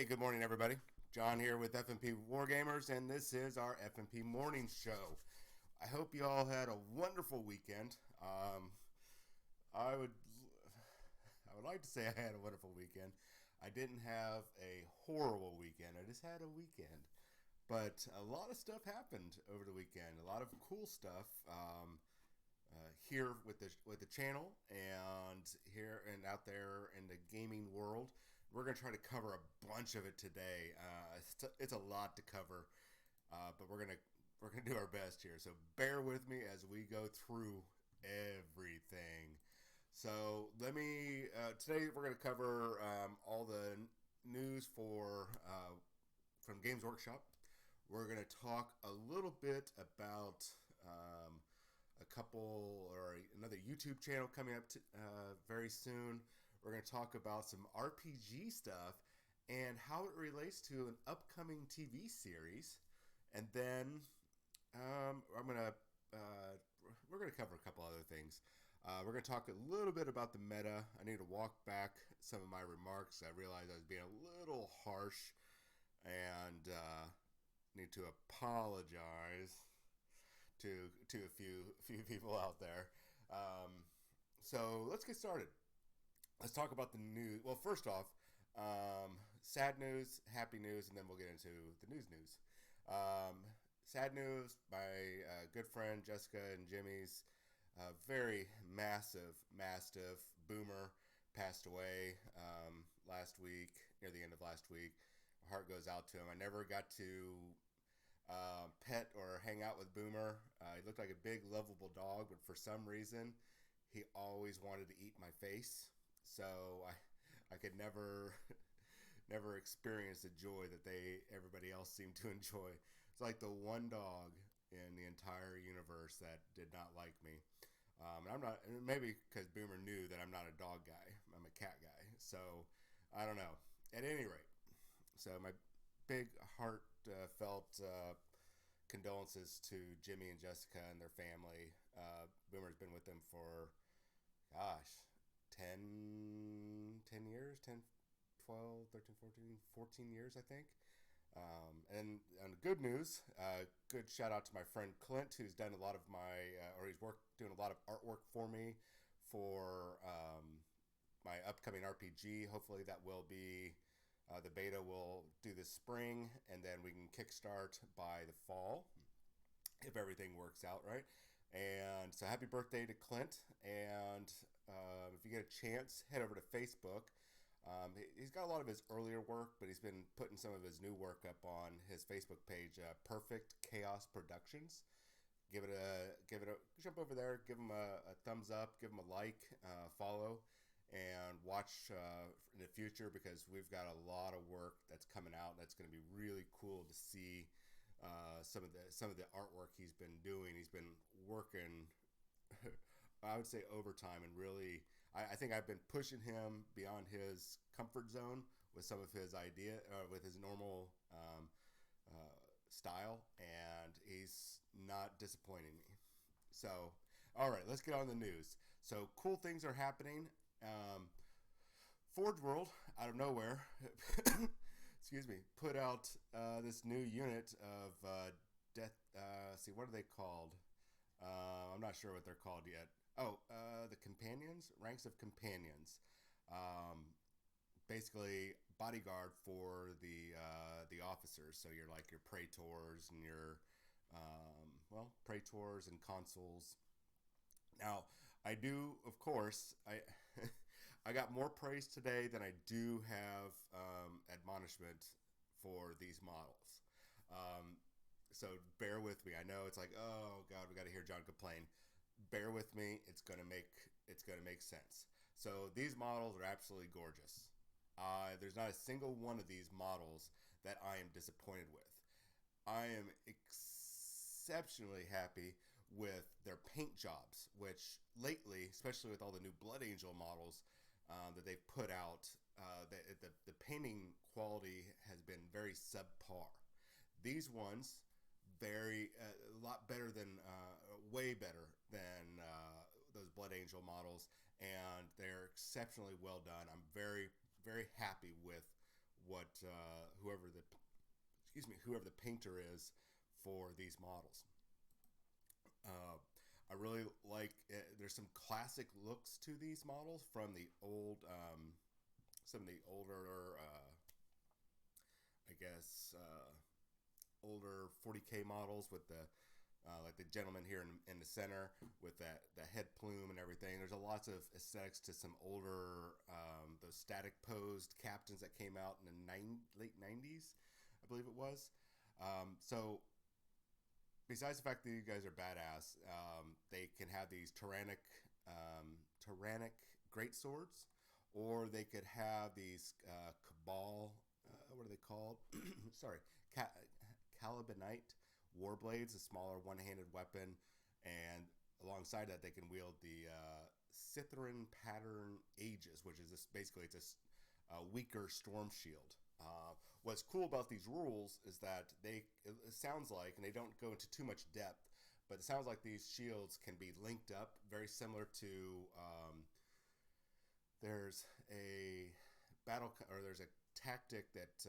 Hey, good morning, everybody. John here with FNP Wargamers, and this is our FNP Morning Show. I hope you all had a wonderful weekend. I would, I would like to say I had a wonderful weekend. I didn't have a horrible weekend. I just had a weekend, but a lot of stuff happened over the weekend. A lot of cool stuff. Here with the channel and here and out there in the gaming world. We're going to try to cover a bunch of it today. It's a lot to cover, but we're gonna do our best here. So bear with me as we go through everything. So let me today we're going to cover all the news for from Games Workshop. We're going to talk a little bit about a couple or another YouTube channel coming up very soon. We're going to talk about some RPG stuff and how it relates to an upcoming TV series. And then we're going to cover a couple other things. We're going to talk a little bit about the meta. I need to walk back some of my remarks. I realized I was being a little harsh and need to apologize to a few people out there. So let's get started. Let's talk about the news. Well, first off, sad news, happy news, and then we'll get into the news. Sad news, my good friend Jessica and Jimmy's very massive boomer passed away last week, near the end of last week. My heart goes out to him. I never got to pet or hang out with Boomer. He looked like a big, lovable dog, but for some reason, he always wanted to eat my face. So I could never experience the joy that everybody else seemed to enjoy. It's like the one dog in the entire universe that did not like me. And I'm not, maybe because Boomer knew that I'm not a dog guy. I'm a cat guy. So I don't know. At any rate, so my big heartfelt condolences to Jimmy and Jessica and their family. Boomer's been with them for, gosh, 10 years, 10, 12, 13, 14 years, I think. And on good news, good shout out to my friend Clint, who's done a lot of doing a lot of artwork for me for my upcoming RPG. Hopefully that will be, the beta will do this spring, and then we can kickstart by the fall if everything works out right. And so happy birthday to Clint. And if you get a chance, head over to Facebook. He's got a lot of his earlier work, but he's been putting some of his new work up on his Facebook page, Perfect Chaos Productions. Jump over there, give him a thumbs up, give him a like, follow, and watch in the future, because we've got a lot of work that's coming out that's going to be really cool to see. Some of the artwork he's been doing. He's been working, I would say, overtime, and really, I think I've been pushing him beyond his comfort zone with some of his with his normal style, and he's not disappointing me. So, all right, let's get on the news. So, cool things are happening. Forge World, out of nowhere, excuse me, put out this new unit of death. What are they called? I'm not sure what they're called yet. Oh, the companions, ranks of companions. Basically, bodyguard for the officers. So you're like your praetors and your praetors and consuls. Now, I do, of course, I got more praise today than I do have admonishment for these models. So bear with me. I know it's like, oh God, we got to hear John complain. Bear with me. It's gonna make sense. So these models are absolutely gorgeous. There's not a single one of these models that I am disappointed with. I am exceptionally happy with their paint jobs, which lately, especially with all the new Blood Angel models that they've put out, the painting quality has been very subpar. These ones, a lot better than, way better than those Blood Angel models, and they're exceptionally well done. I'm very, very happy with what whoever the painter is for these models. I really like there's some classic looks to these models from the old some of the older I guess older 40K models with the like the gentleman here in the center with the head plume and everything. There's a lots of aesthetics to some older those static posed captains that came out in the late 90s, I believe it was. So besides the fact that you guys are badass, they can have these tyrannic great swords, or they could have these cabal. What are they called? Sorry, Calibanite warblades, a smaller one-handed weapon, and alongside that they can wield the Scythian pattern Aegis, which is basically it's a weaker storm shield. What's cool about these rules is that it sounds like, and they don't go into too much depth, but it sounds like these shields can be linked up, very similar to there's a tactic that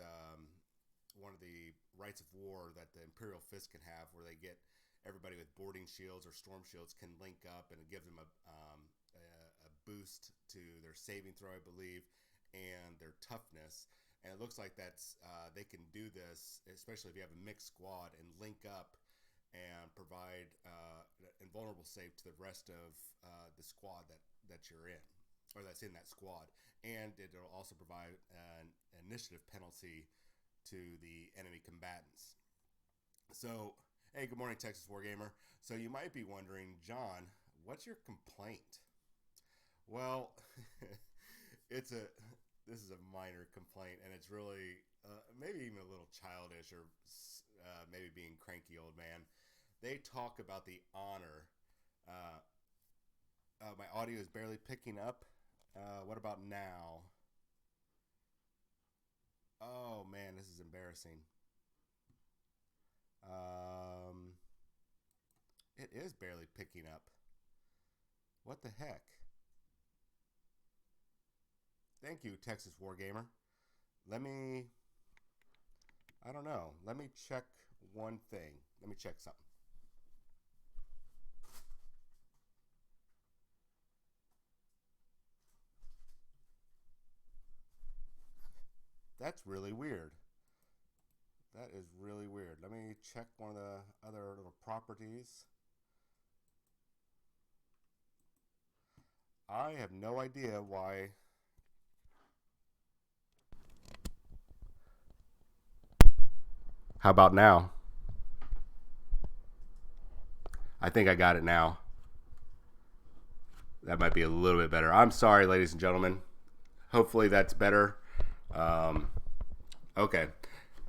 one of the rites of war that the Imperial Fist can have, where they get everybody with boarding shields or storm shields can link up, and it gives them a boost to their saving throw, I believe, and their toughness. And it looks like they can do this, especially if you have a mixed squad, and link up and provide an invulnerable save to the rest of the squad that you're in, or that's in that squad. And it'll also provide an initiative penalty to the enemy combatants. So, hey, good morning, Texas Wargamer. So you might be wondering, John, what's your complaint? Well, this is a minor complaint, and it's really maybe even a little childish, or maybe being cranky old man. They talk about the honor. My audio is barely picking up. What about now? Oh man, this is embarrassing. It is barely picking up. What the heck? Thank you, Texas Wargamer. I don't know. Let me check one thing. Let me check something. That's really weird. That is really weird. Let me check one of the other little properties. I have no idea why. How about now? I think I got it now. That might be a little bit better. I'm sorry, ladies and gentlemen. Hopefully that's better. Okay.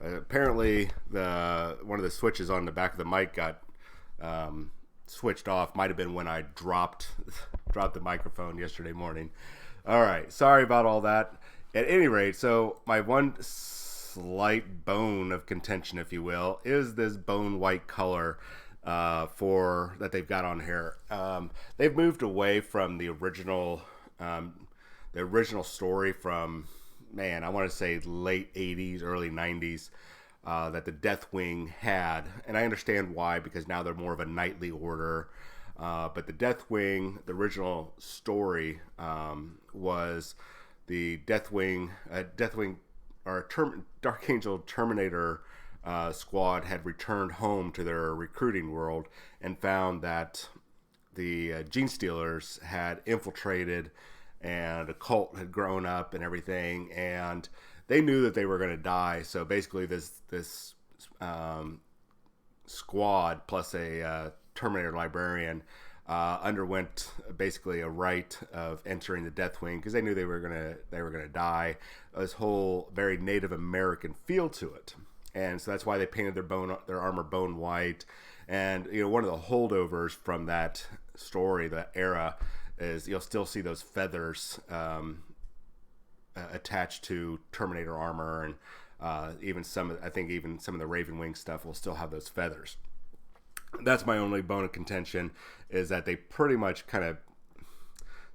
Apparently, one of the switches on the back of the mic got switched off. Might have been when I dropped the microphone yesterday morning. All right. Sorry about all that. At any rate, so my one slight bone of contention, if you will, is this bone white color that they've got on here. They've moved away from the original story from, man, I want to say late 80s, early 90s, that the Deathwing had. And I understand why, because now they're more of a knightly order. But the Deathwing, the original story, was the Deathwing, or Dark Angel Terminator squad had returned home to their recruiting world and found that the Gene Stealers had infiltrated, and a cult had grown up and everything, and they knew that they were going to die. So basically this squad plus a Terminator librarian underwent basically a rite of entering the Deathwing, because they knew they were gonna die. This whole very Native American feel to it, and so that's why they painted their armor bone white. And one of the holdovers from that story, that era, is you'll still see those feathers attached to Terminator armor, and even some of the Ravenwing stuff will still have those feathers. That's my only bone of contention, is that they pretty much kind of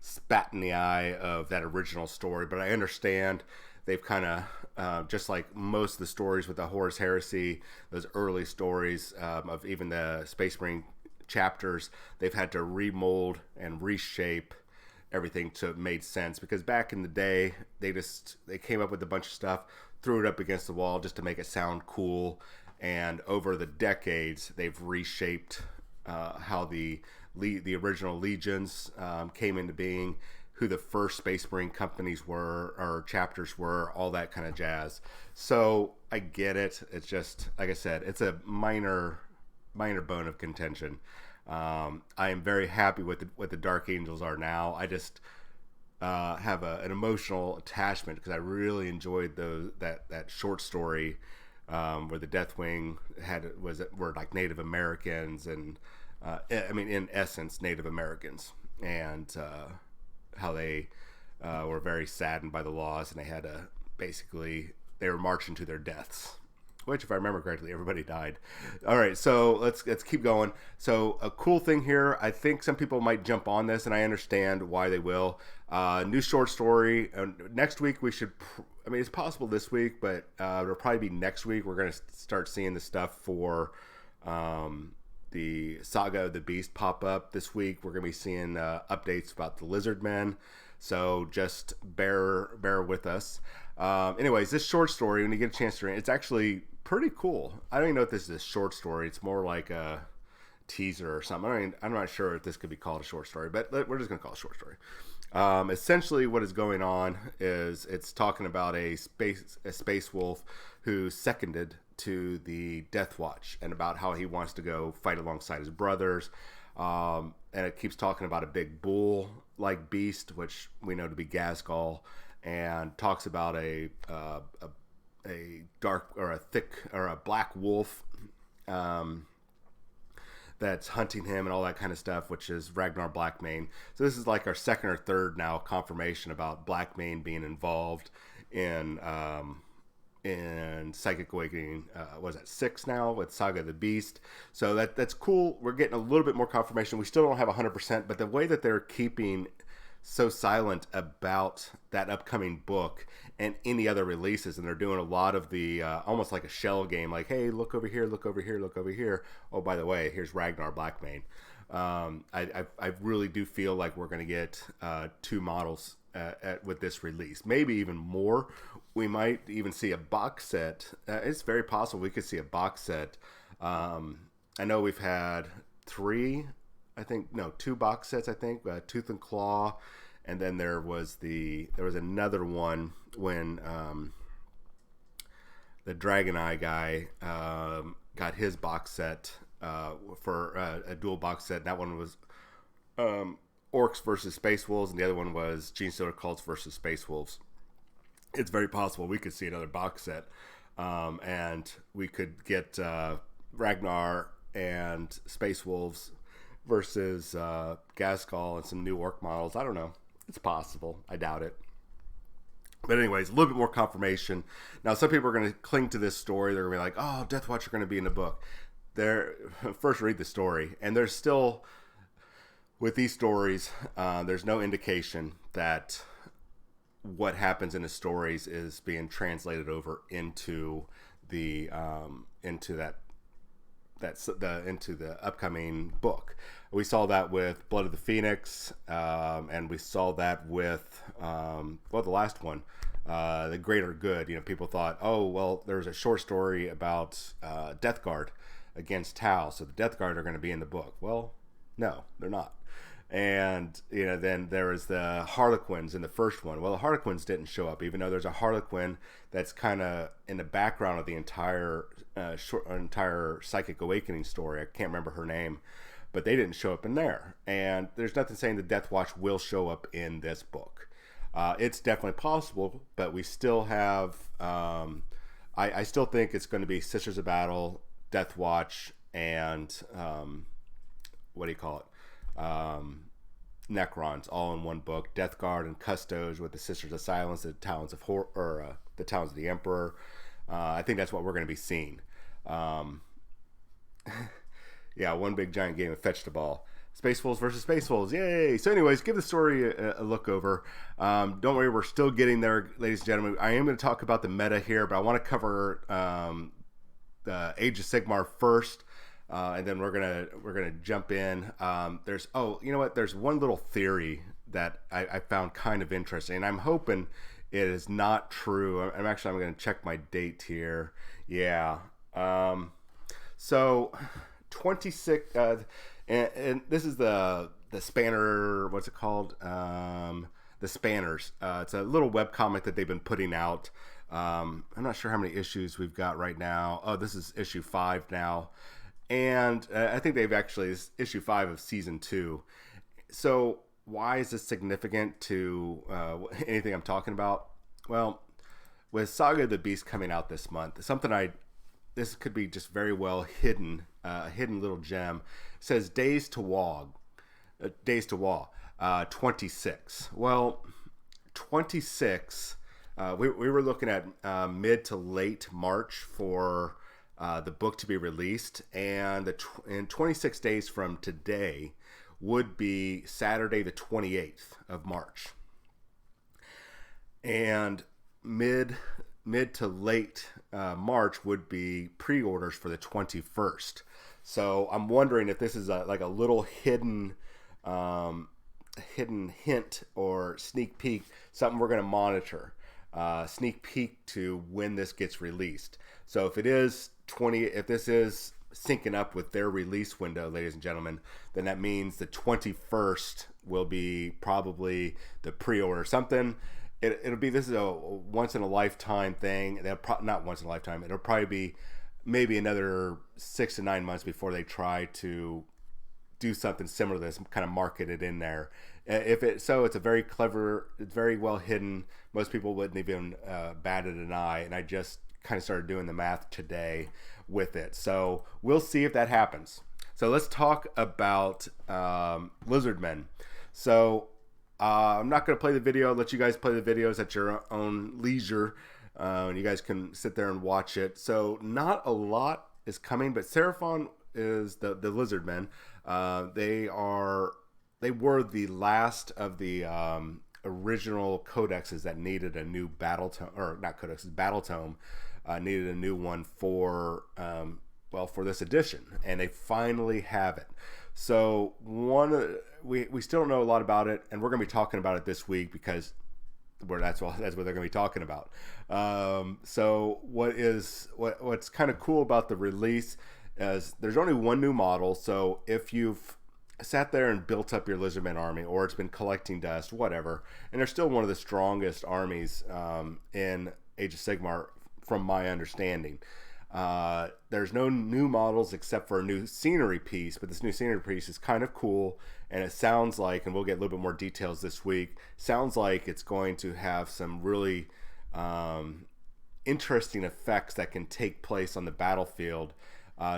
spat in the eye of that original story. But I understand they've kind of just like most of the stories with the Horus Heresy, those early stories of even the Space Marine chapters, they've had to remold and reshape everything to made sense, because back in the day they came up with a bunch of stuff, threw it up against the wall just to make it sound cool, and over the decades they've reshaped how the original legions came into being, who the first Space Marine companies were or chapters were, all that kind of jazz. So I get it. It's just, like I said, it's a minor bone of contention. I am very happy with what the Dark Angels are now. I just have an emotional attachment because I really enjoyed that short story where the Deathwing were like Native Americans, and I mean, in essence, Native Americans, and how they were very saddened by the laws, and they had to they were marching to their deaths, which, if I remember correctly, everybody died. All right, so let's keep going. So a cool thing here, I think some people might jump on this, and I understand why they will. New short story. Next week we should, I mean, it's possible this week, but it'll probably be next week. We're going to start seeing the stuff for the Saga of the Beast pop up this week. We're going to be seeing updates about the Lizardmen, so just bear with us. Anyways, this short story, when you get a chance to read it, it's actually pretty cool. I don't even know if this is a short story. It's more like a teaser or something. I'm not sure if this could be called a short story, but we're just going to call it a short story. Essentially, what is going on is it's talking about a space wolf who's seconded to the Death Watch, and about how he wants to go fight alongside his brothers. And it keeps talking about a big bull-like beast, which we know to be Ghazghkull, and talks about a dark or a thick or a black wolf that's hunting him and all that kind of stuff, which is Ragnar Blackmane. So this is like our second or third now confirmation about Blackmane being involved in Psychic Awakening. Was that 6 now with Saga of the Beast? So that's cool. We're getting a little bit more confirmation. We still don't have 100%, but the way that they're keeping so silent about that upcoming book and any other releases, and they're doing a lot of the almost like a shell game, like, hey, look over here, look over here, look over here. Oh, by the way, here's Ragnar Blackmane. I really do feel like we're going to get 2 models with this release, maybe even more. We might even see a box set. It's very possible we could see a box set. I know we've had 2 box sets. I think Tooth and Claw, and then there was another one when the Dragon Eye guy got his box set for a dual box set. That one was Orcs versus Space Wolves, and the other one was Gene Stealer Cults versus Space Wolves. It's very possible we could see another box set, and we could get Ragnar and Space Wolves versus Ghazghkull and some new Orc models. I don't know. It's possible. I doubt it. But anyways, a little bit more confirmation. Now, some people are going to cling to this story. They're going to be like, oh, Death Watch are going to be in the book. First read the story. And there's still, with these stories, there's no indication that what happens in the stories is being translated over into the into the upcoming book. We saw that with Blood of the Phoenix, and we saw that with the last one, The Greater Good. You know, people thought, oh well, there was a short story about Death Guard against Tau, so the Death Guard are going to be in the book. Well, no, they're not. And you know, then there was the Harlequins in the first one. Well, the Harlequins didn't show up, even though there's a Harlequin that's kind of in the background of the entire Psychic Awakening story. I can't remember her name, but they didn't show up in there. And there's nothing saying the Death Watch will show up in this book. It's definitely possible, but we still have. I still think it's going to be Sisters of Battle, Death Watch, and what do you call it? Necrons, all in one book. Death Guard and Custos with the Sisters of Silence, the Talons of the Talons of the Emperor. I think that's what we're going to be seeing. Yeah, one big giant game of fetch the ball. Space Wolves versus Space Wolves. Yay! So anyways, give the story a look over. Don't worry, we're still getting there, ladies and gentlemen. I am going to talk about the meta here, but I want to cover the Age of Sigmar first, and then we're gonna jump in. There's one little theory that I found kind of interesting, and I'm hoping it is not true. I'm going to check my date here. Yeah. So 26, and this is the Spanner. What's it called? The Spanners. It's a little webcomic that they've been putting out. I'm not sure how many issues we've got right now. Oh, this is issue 5 now. And I think they've actually, is issue 5 of season 2. So why is this significant to anything I'm talking about? Well, with Saga of the Beast coming out this month, this could be just very well hidden, a hidden little gem. It says Days to Waw, 26. Well, 26, we were looking at mid to late March for the book to be released, and in 26 days from today would be Saturday the 28th of March. And mid to late March would be pre-orders for the 21st. So I'm wondering if this is like a little hidden hint or sneak peek, something we're going to monitor. Sneak peek to when this gets released. So if this is syncing up with their release window, ladies and gentlemen, then that means the 21st will be probably the pre-order. Something. This is a once in a lifetime thing. Not once in a lifetime. It'll probably be maybe another 6 to 9 months before they try to do something similar to this, kind of market it in there. It's a very clever, it's very well hidden. Most people wouldn't even bat at an eye, and I just kind of started doing the math today with it. So we'll see if that happens. So let's talk about Lizardmen. So I'm not going to play the video. I'll let you guys play the videos at your own leisure. And you guys can sit there and watch it. So not a lot is coming, but Seraphon is the Lizardmen. They were the last of the original codexes that needed a new battle tome, or not codexes, battle tome. Needed a new one for this edition, and they finally have it. So we still don't know a lot about it, and we're going to be talking about it this week because that's what they're going to be talking about. So what's kind of cool about the release is there's only one new model. So if you've sat there and built up your Lizardman army, or it's been collecting dust, whatever, and they're still one of the strongest armies in Age of Sigmar, from my understanding. There's no new models except for a new scenery piece, but this new scenery piece is kind of cool, and it sounds like, and we'll get a little bit more details this week, sounds like it's going to have some really interesting effects that can take place on the battlefield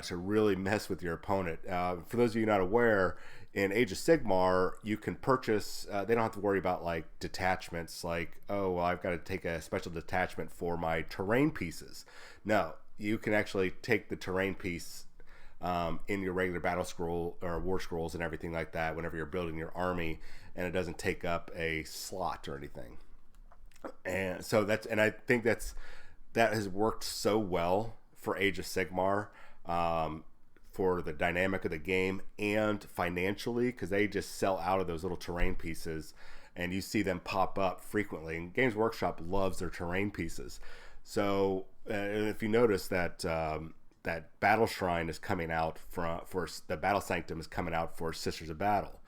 to really mess with your opponent. For those of you not aware, in Age of Sigmar, you can purchase, they don't have to worry about like detachments, like, oh, well, I've got to take a special detachment for my terrain pieces. No, you can actually take the terrain piece in your regular battle scroll or war scrolls and everything like that whenever you're building your army, and it doesn't take up a slot or anything. And so I think that has worked so well for Age of Sigmar. For the dynamic of the game and financially, because they just sell out of those little terrain pieces, and you see them pop up frequently. And Games Workshop loves their terrain pieces. So if you notice that that Battle Shrine is coming out for the Battle Sanctum is coming out for Sisters of Battle,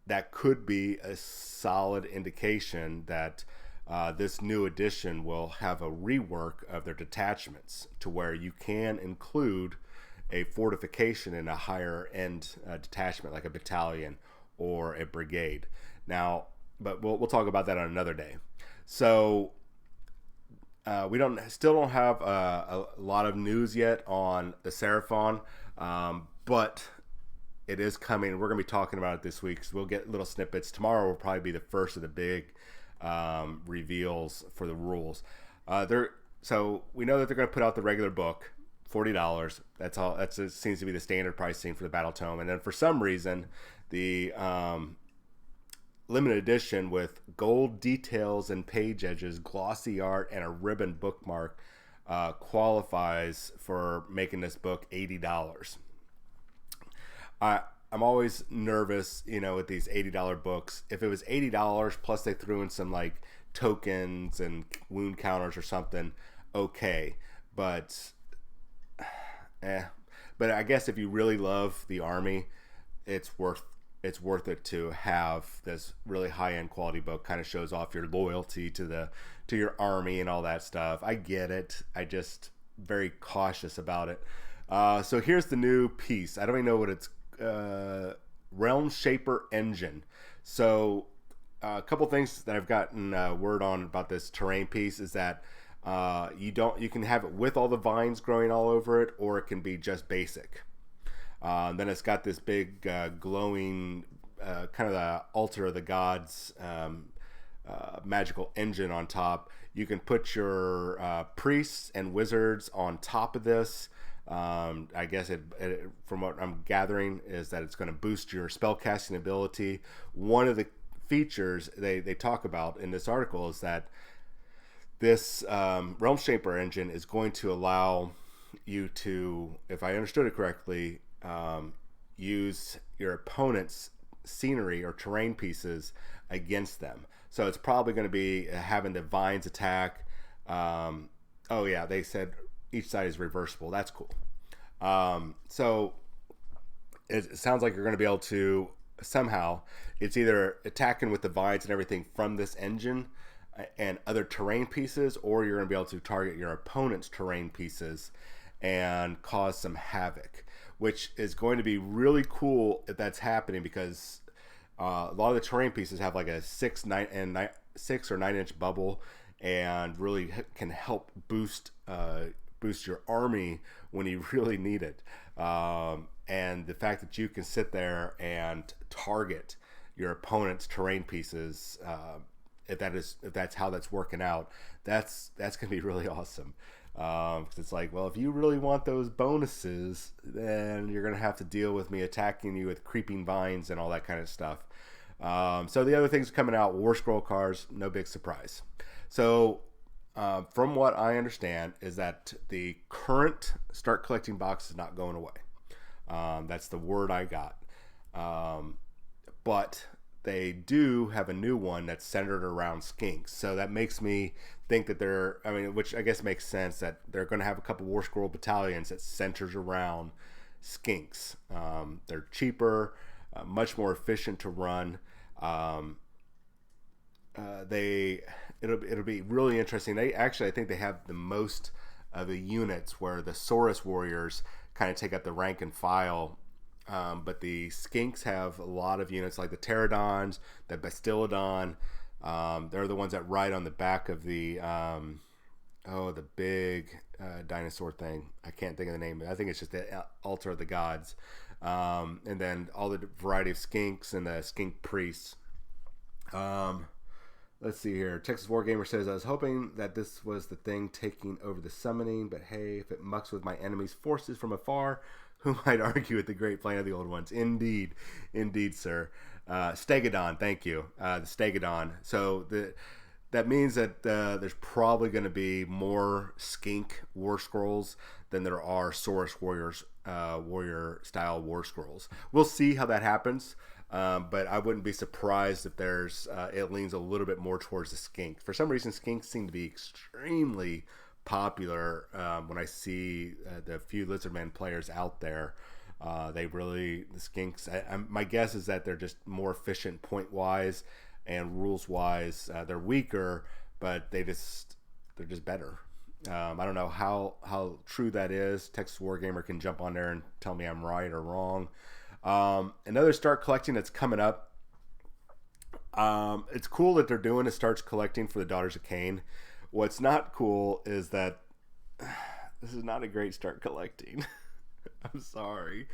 that could be a solid indication that this new edition will have a rework of their detachments to where you can include a fortification in a higher end detachment, like a battalion or a brigade. Now, but we'll talk about that on another day. So we still don't have a lot of news yet on the Seraphon, but it is coming. We're going to be talking about it this week, so we'll get little snippets. Tomorrow will probably be the first of the big reveals for the rules. So we know that they're going to put out the regular book $40. That's all. It seems to be the standard pricing for the Battle Tome. And then for some reason, the limited edition with gold details and page edges, glossy art, and a ribbon bookmark qualifies for making this book $80. I'm always nervous, with these $80 books. If it was $80 plus they threw in some like tokens and wound counters or something, okay. But I guess if you really love the army, it's worth it to have this really high-end quality book. Kind of shows off your loyalty to your army and all that stuff. I get it. I just very cautious about it. So here's the new piece. I don't even know what it's Realm Shaper Engine. So a couple things that I've gotten word on about this terrain piece is that you can have it with all the vines growing all over it, or it can be just basic. Then it's got this big glowing kind of the altar of the gods magical engine on top. You can put your priests and wizards on top of this. I guess from what I'm gathering is that it's going to boost your spellcasting ability. One of the features they talk about in this article is that this Realm Shaper engine is going to allow you to, if I understood it correctly, use your opponent's scenery or terrain pieces against them. So it's probably going to be having the vines attack. Oh yeah, they said each side is reversible. That's cool. So it sounds like you're going to be able to somehow, it's either attacking with the vines and everything from this engine and other terrain pieces, or you're going to be able to target your opponent's terrain pieces and cause some havoc, which is going to be really cool if that's happening, because a lot of the terrain pieces have like a 6 or 9 inch bubble, and really can help boost your army when you really need it. And the fact that you can sit there and target your opponent's terrain pieces, if that's how that's working out, that's gonna be really awesome. Because it's like, well, if you really want those bonuses, then you're gonna have to deal with me attacking you with creeping vines and all that kind of stuff. So the other things coming out, War Scroll cards, no big surprise. So from what I understand is that the current start collecting box is not going away. That's the word I got. But they do have a new one that's centered around skinks. So that makes me think that which I guess makes sense, that they're going to have a couple War Scroll battalions that centers around skinks. They're cheaper, much more efficient to run. It'll be really interesting. I think they have the most of the units where the Horus warriors kind of take up the rank and file. But the skinks have a lot of units, like the pterodons, the Bastillodon. They're the ones that ride on the back of the big dinosaur thing. I can't think of the name. I think it's just the altar of the gods. And then all the variety of skinks and the skink priests. Let's see here. Texas Wargamer says, I was hoping that this was the thing taking over the summoning, but hey, if it mucks with my enemy's forces from afar, who might argue with the great plan of the old ones? Indeed, sir. Stegodon, thank you. The Stegodon. So that means that there's probably going to be more skink war scrolls than there are Horus warriors, warrior style war scrolls. We'll see how that happens. But I wouldn't be surprised if it leans a little bit more towards the skink. For some reason, skinks seem to be extremely popular when I see the few Lizardmen players out there. The skinks, my guess is that they're just more efficient point-wise and rules-wise. They're weaker, but they're just better. I don't know how true that is. Texas Wargamer can jump on there and tell me I'm right or wrong. Another start collecting that's coming up. It's cool that they're doing a starts collecting for the Daughters of Cain. What's not cool is that this is not a great start collecting. I'm sorry.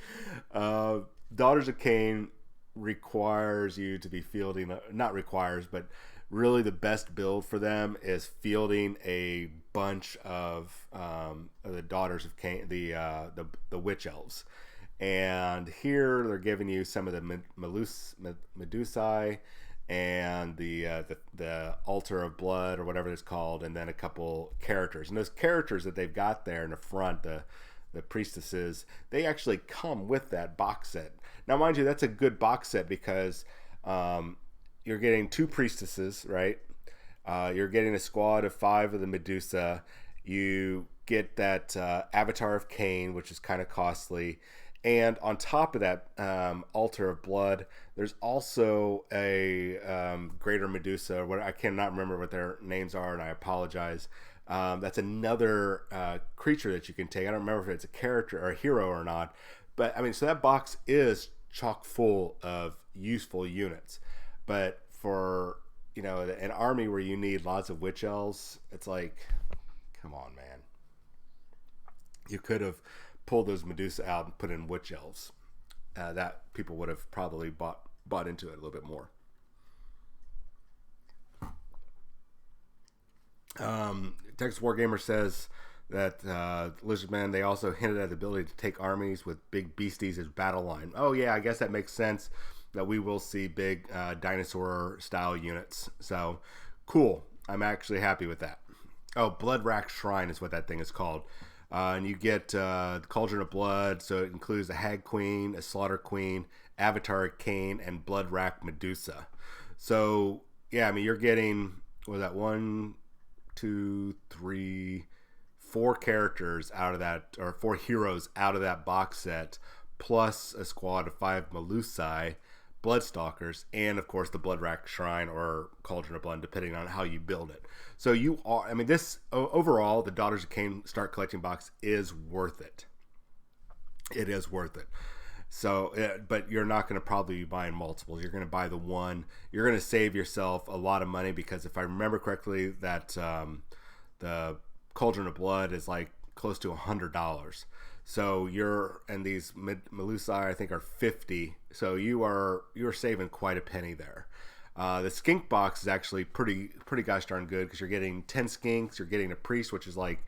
Daughters of Cain requires you to be fielding, not requires, but really the best build for them is fielding a bunch of the daughters of Cain, the witch elves. And here they're giving you some of the Medusae and the altar of blood or whatever it's called, and then a couple characters. And those characters that they've got there in the front, the priestesses, they actually come with that box set. Now, mind you, that's a good box set because you're getting 2 priestesses, right? You're getting a squad of 5 of the Medusa. You get that Avatar of Cain, which is kind of costly. And on top of that altar of blood, there's also a greater Medusa. What I cannot remember what their names are, and I apologize. That's another creature that you can take. I don't remember if it's a character or a hero or not. But, I mean, so that box is chock full of useful units. But for, you know, an army where you need lots of witch elves, it's like, come on, man. You could have pulled those Medusa out and put in witch elves. That people would have probably bought into it a little bit more. Texas Wargamer says that Lizardmen, they also hinted at the ability to take armies with big beasties as battle line. Oh yeah, I guess that makes sense that we will see big dinosaur style units. So cool. I'm actually happy with that. Oh, Blood Rack Shrine is what that thing is called. And you get the Cauldron of Blood, so it includes a Hag Queen, a Slaughter Queen, Avatar of Cain, and Blood Rack Medusa. So yeah, I mean, you're getting, what was that, 1, 2, 3, 4 characters out of that, or 4 heroes out of that box set, plus a squad of 5 Melusae, Bloodstalkers, and of course the Blood Rack Shrine or Cauldron of Blood, depending on how you build it. So you are, I mean, this overall, the Daughters of Cain Start Collecting box is worth it. It is worth it. So, but you're not going to probably be buying multiples. You're going to buy the one. You're going to save yourself a lot of money because if I remember correctly, that the Cauldron of Blood is like close to $100. So and these Melusae I think are 50. So you're saving quite a penny there. The skink box is actually pretty gosh darn good because you're getting 10 skinks. You're getting a priest, which is like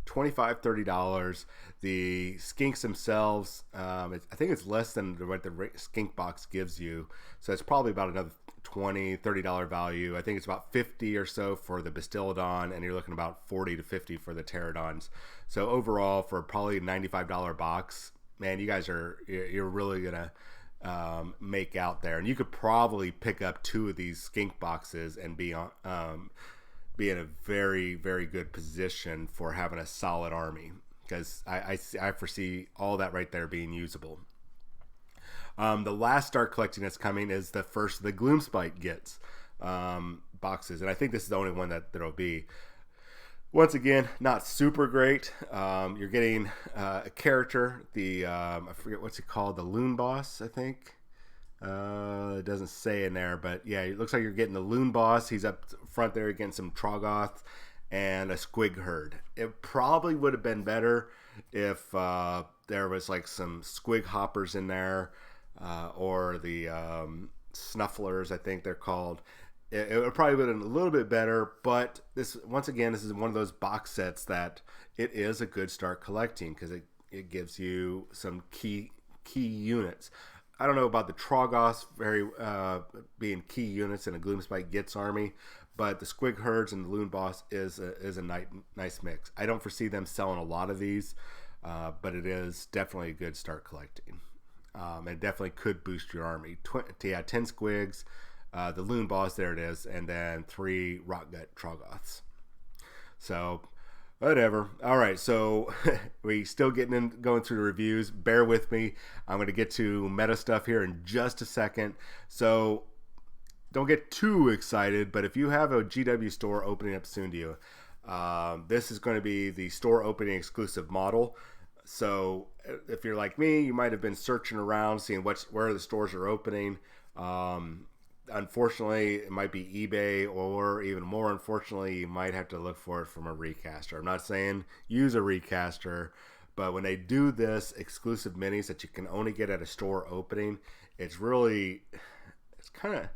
$25-$30. The skinks themselves, I think it's less than what the skink box gives you. So it's probably about another $20-$30 value. I think it's about 50 or so for the Bastiladon, and you're looking about 40 to 50 for the Pterodons. So overall, for probably a $95 box, man, you're really gonna make out there, and you could probably pick up 2 of these skink boxes and be in a very, very good position for having a solid army, because I foresee all that right there being usable. The last Start Collecting that's coming is the first the Gloomspite gets boxes, and I think this is the only one that'll be. Once again, not super great. You're getting a character, I forget what's it called, the Loon Boss, I think. It doesn't say in there, but yeah, it looks like you're getting the Loon Boss. He's up front there against some Troggoth and a Squig Herd. It probably would have been better if there was like some Squig Hoppers in there, or the Snufflers, I think they're called. It would probably been a little bit better, but this is one of those box sets that it is a good Start Collecting because it gives you some key units. I don't know about the Troggoths being key units in a Gloomspite Gitz army, but the Squig Herds and the Loon Boss is a nice mix. I don't foresee them selling a lot of these, but it is definitely a good Start Collecting. It definitely could boost your army. 10 Squigs, the Loon Boss, there it is, and then 3 Rotgut Troggoths. So, whatever. All right, so we still going through the reviews. Bear with me. I'm going to get to meta stuff here in just a second. So, don't get too excited, but if you have a GW store opening up soon to you, this is going to be the store opening exclusive model. So, if you're like me, you might have been searching around, seeing where the stores are opening. Unfortunately, it might be eBay, or even more unfortunately, you might have to look for it from a recaster. I'm not saying use a recaster, but when they do this exclusive minis that you can only get at a store opening, it's kind of,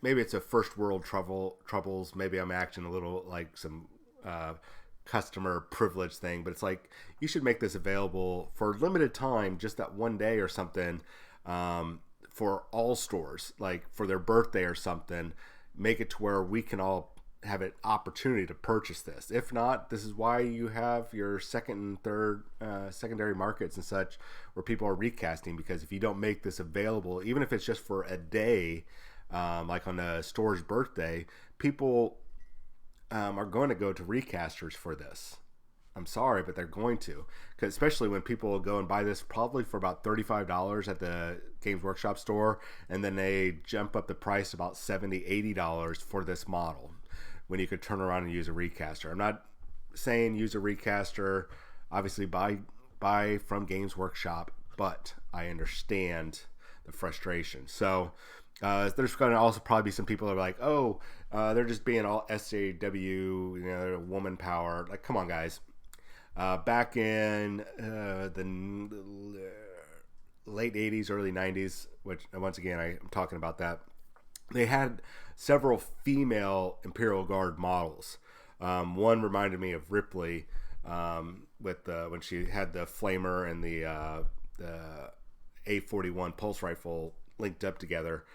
maybe it's a first world troubles. Maybe I'm acting a little like some customer privilege thing, but it's like you should make this available for limited time, just that one day or something, for all stores, like for their birthday or something. Make it to where we can all have an opportunity to purchase this. If not, this is why you have your second and third secondary markets and such where people are recasting, because if you don't make this available, even if it's just for a day, like on a store's birthday, people are going to go to recasters for this. I'm sorry, but they're going to, because especially when people go and buy this probably for about $35 at the Games Workshop store, and then they jump up the price to about $70, $80 for this model, when you could turn around and use a recaster. I'm not saying use a recaster. Obviously, buy from Games Workshop, but I understand the frustration. So there's going to also probably be some people that are like, oh, they're just being all SJW, woman power. Like, come on, guys. Back in the late 80s, early 90s, which once again, I'm talking about that, they had several female Imperial Guard models. One reminded me of Ripley with when she had the flamer and the A41 pulse rifle linked up together.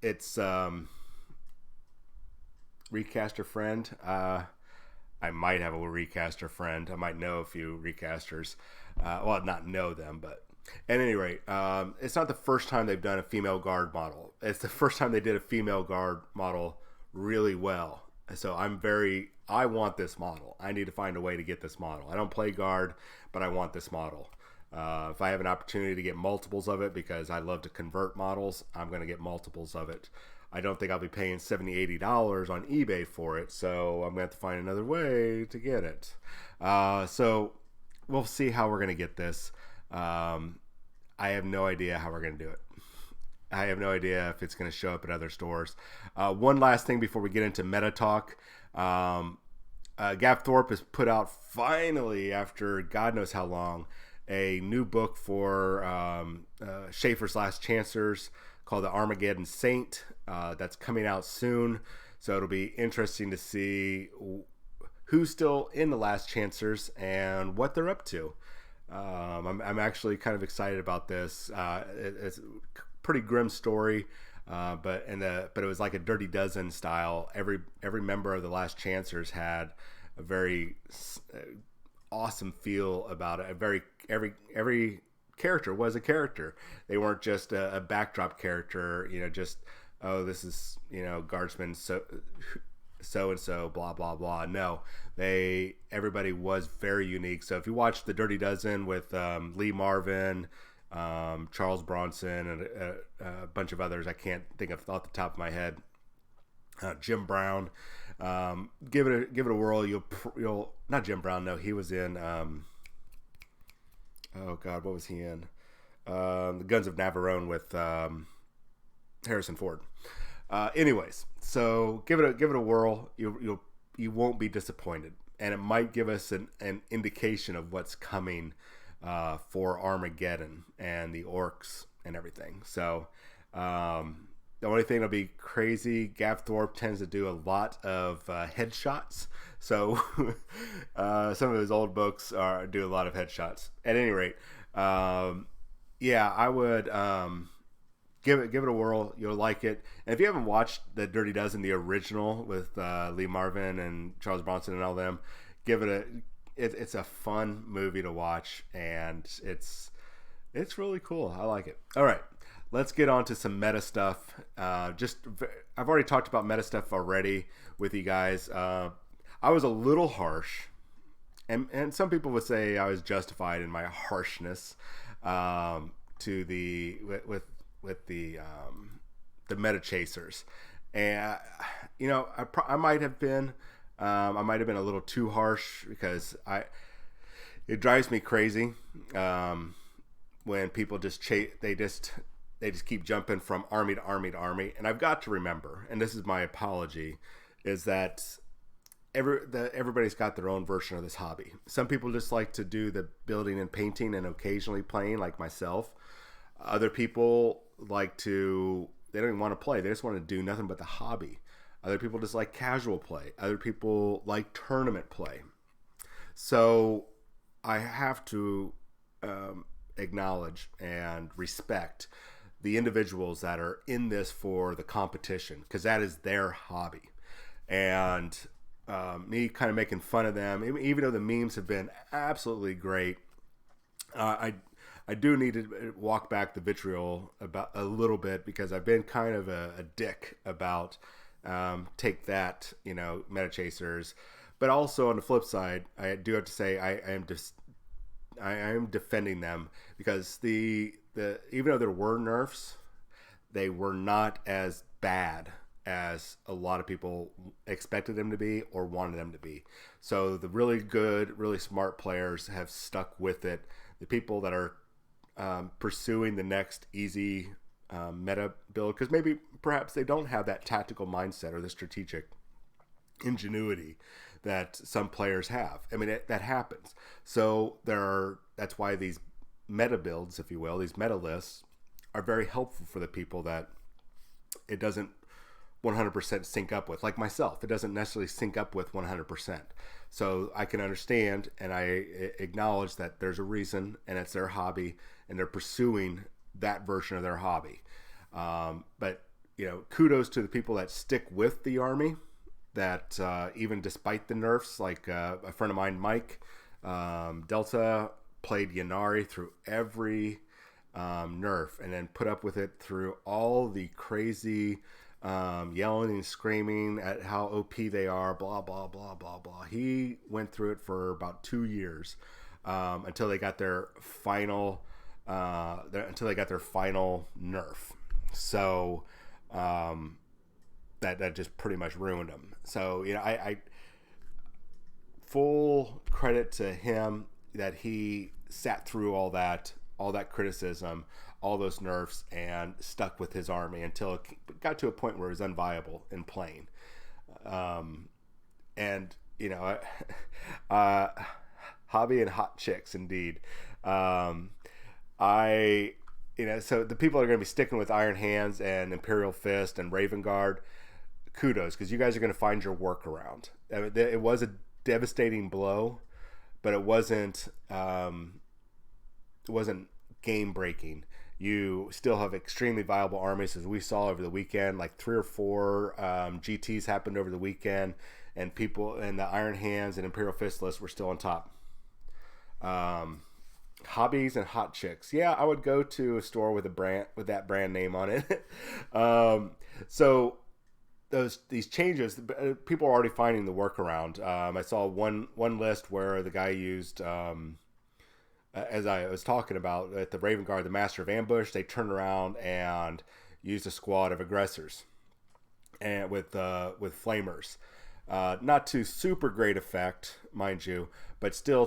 It's recaster friend. I might have a recaster friend. I might know a few recasters. Well, not know them, but at any rate, it's not the first time they've done a female guard model. It's the first time they did a female guard model really well. So I want this model. I need to find a way to get this model. I don't play guard, but I want this model. If I have an opportunity to get multiples of it, because I love to convert models, I'm going to get multiples of it. I don't think I'll be paying $70, $80 on eBay for it, so I'm going to have to find another way to get it. So we'll see how we're going to get this. I have no idea how we're going to do it. I have no idea if it's going to show up at other stores. One last thing before we get into meta talk. Gav Thorpe has put out, finally, after God knows how long, a new book for Schaefer's Last Chancers called The Armageddon Saint. That's coming out soon. So it'll be interesting to see who's still in the Last Chancers and what they're up to. I'm actually kind of excited about this. It's a pretty grim story, but it was like a Dirty Dozen style. Every member of the Last Chancers had a very awesome feel about it. Every character was a character. They weren't just a backdrop character. Just this is guardsman so and so blah blah blah. No, everybody was very unique. So if you watch the Dirty Dozen with Lee Marvin, Charles Bronson, and a bunch of others I can't think of off the top of my head, Jim Brown, give it a whirl. You'll not Jim Brown. No, he was in oh God, what was he in? The Guns of Navarone with Harrison Ford. Anyways, so give it a whirl. You won't be disappointed, and it might give us an indication of what's coming for Armageddon and the orcs and everything. So the only thing that'll be crazy, Gav Thorpe tends to do a lot of headshots. So some of his old books do a lot of headshots. At any rate, yeah, I would give it a whirl. You'll like it. And if you haven't watched the Dirty Dozen, the original with Lee Marvin and Charles Bronson and all them, give it it's a fun movie to watch, and it's really cool. I like it. All right, let's get on to some meta stuff. I've already talked about meta stuff already with you guys. I was a little harsh, and some people would say I was justified in my harshness to the meta chasers, and I might have been a little too harsh, because it drives me crazy when people just they just keep jumping from army to army to army. And I've got to remember, and this is my apology, is that everybody's got their own version of this hobby. Some people just like to do the building and painting and occasionally playing, like myself. Other people like to they don't even want to play. They just want to do nothing but the hobby. Other people just like casual play. Other people like tournament play. So I have to acknowledge and respect the individuals that are in this for the competition, because that is their hobby. And me kind of making fun of them, even though the memes have been absolutely great, I do need to walk back the vitriol about a little bit, because I've been kind of a dick about take that, meta chasers. But also on the flip side, I do have to say I am defending them, because the even though there were nerfs, they were not as bad as a lot of people expected them to be or wanted them to be. So the really good, really smart players have stuck with it. The people that are pursuing the next easy meta build, because perhaps they don't have that tactical mindset or the strategic ingenuity that some players have. I mean, that happens. So that's why these meta builds, if you will, these meta lists are very helpful for the people that it doesn't 100% sync up with. Like myself, it doesn't necessarily sync up with 100%. So I can understand, and I acknowledge that there's a reason, and it's their hobby, and they're pursuing that version of their hobby. But kudos to the people that stick with the army, that even despite the nerfs, like a friend of mine, Mike Delta, played Yanari through every nerf, and then put up with it through all the crazy yelling and screaming at how OP they are, blah, blah, blah, blah, blah. He went through it for about 2 years until they got their final nerf. So that just pretty much ruined them. So I full credit to him that he sat through all that criticism, all those nerfs, and stuck with his army until it got to a point where it was unviable in playing. Hobby and hot chicks indeed. So the people that are going to be sticking with Iron Hands and Imperial Fist and Raven Guard, kudos, because you guys are going to find your workaround. I mean, it was a devastating blow, but it wasn't game breaking. You still have extremely viable armies, as we saw over the weekend. Like 3 or 4 GTs happened over the weekend, and people in the Iron Hands and Imperial Fist list were still on top. Hobbies and hot chicks. Yeah, I would go to a store with that brand name on it. So these changes, people are already finding the workaround. I saw one list where the guy used, as I was talking about, at the Raven Guard, the Master of Ambush, they turned around and used a squad of aggressors and with flamers. Not to super great effect, mind you, but still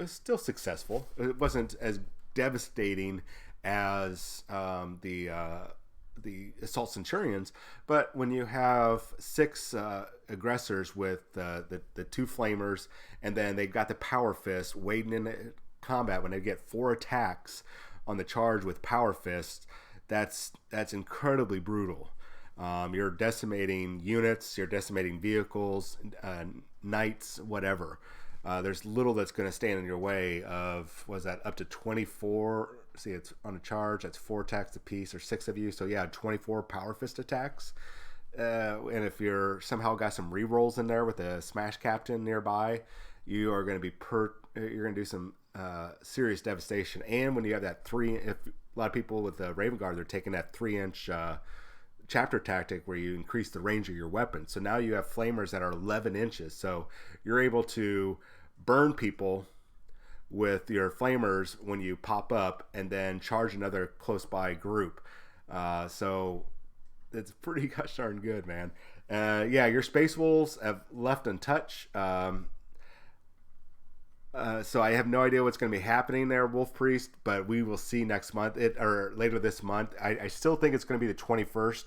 still successful. It wasn't as devastating as the Assault Centurions, but when you have 6 aggressors with the 2 flamers, and then they've got the Power Fist wading in combat, when they get 4 attacks on the charge with Power Fist, that's incredibly brutal. You're decimating units, you're decimating vehicles, knights, whatever. There's little that's going to stand in your way of, was that up to 24? See, it's on a charge, that's 4 attacks apiece, or 6 of you. So yeah, 24 Power Fist attacks. And if you're somehow got some rerolls in there with a Smash Captain nearby, you are going to be you're going to do some serious devastation. And when you have that if a lot of people with the Raven Guard, they're taking that 3-inch chapter tactic where you increase the range of your weapon. So now you have flamers that are 11 inches. So you're able to burn people with your flamers when you pop up, and then charge another close by group. So it's pretty gosh darn good, man. Yeah, your Space Wolves have left untouched. So I have no idea what's going to be happening there, Wolf Priest, but we will see next month, or later this month. I still think it's going to be the 21st.